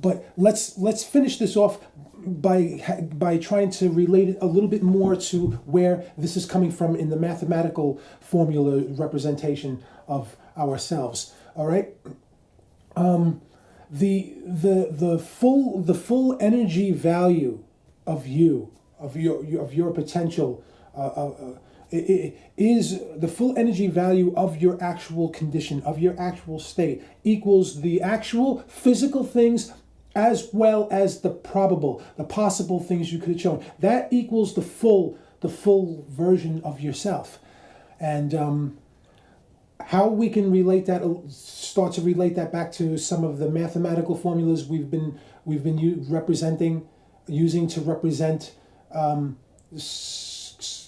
But let's finish this off by trying to relate it a little bit more to where this is coming from in the mathematical formula representation of ourselves. All right. The full energy value of you, of your potential, is the full energy value of your actual condition, of your actual state, equals the actual physical things as well as the possible things you could have shown. That equals the full version of yourself. And how we can start to relate that back to some of the mathematical formulas we've been using to represent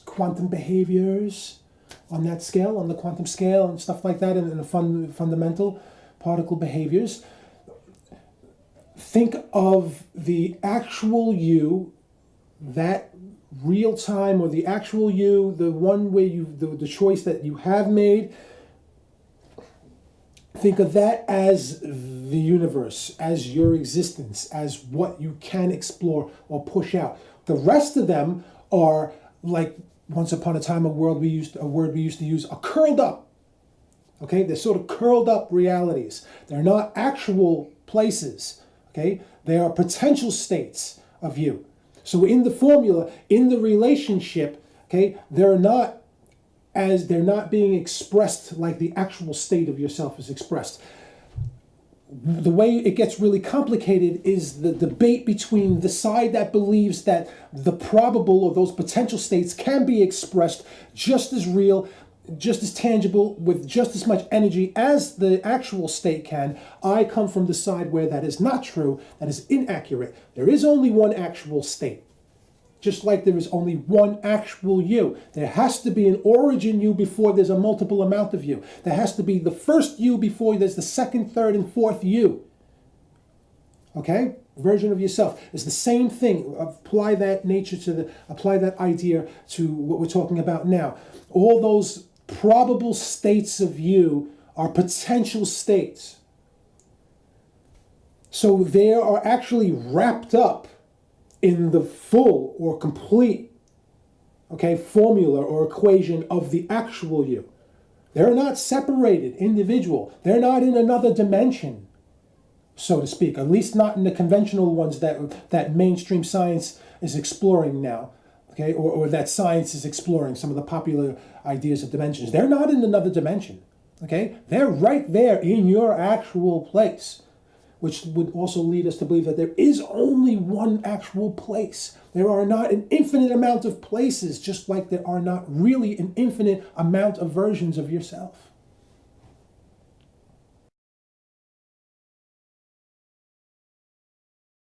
quantum behaviors on that scale, on the quantum scale and stuff like that, and the fundamental particle behaviors. Think of the actual you, that real time, or the actual you, the one where the choice that you have made. Think of that as the universe, as your existence, as what you can explore or push out. The rest of them are like, once upon a time, a word we used to use, are curled up. Okay, they're sort of curled up realities. They're not actual places. Okay, they are potential states of you. So in the formula, in the relationship, okay, they're not being expressed like the actual state of yourself is expressed. The way it gets really complicated is the debate between the side that believes that the probable or those potential states can be expressed just as real, just as tangible, with just as much energy as the actual state can. I come from the side where that is not true, that is inaccurate. There is only one actual state. Just like there is only one actual you. There has to be an origin you before there's a multiple amount of you. There has to be the first you before there's the second, third, and fourth you. Okay? Version of yourself. It's the same thing. Apply that idea to what we're talking about now. All those probable states of you are potential states. So they are actually wrapped up in the full or complete, formula or equation of the actual you. They're not separated, individual. They're not in another dimension, so to speak, at least not in the conventional ones that mainstream science is exploring now, or that science is exploring, some of the popular ideas of dimensions. They're not in another dimension, They're right there in your actual place, which would also lead us to believe that there is only one actual place. There are not an infinite amount of places, just like there are not really an infinite amount of versions of yourself.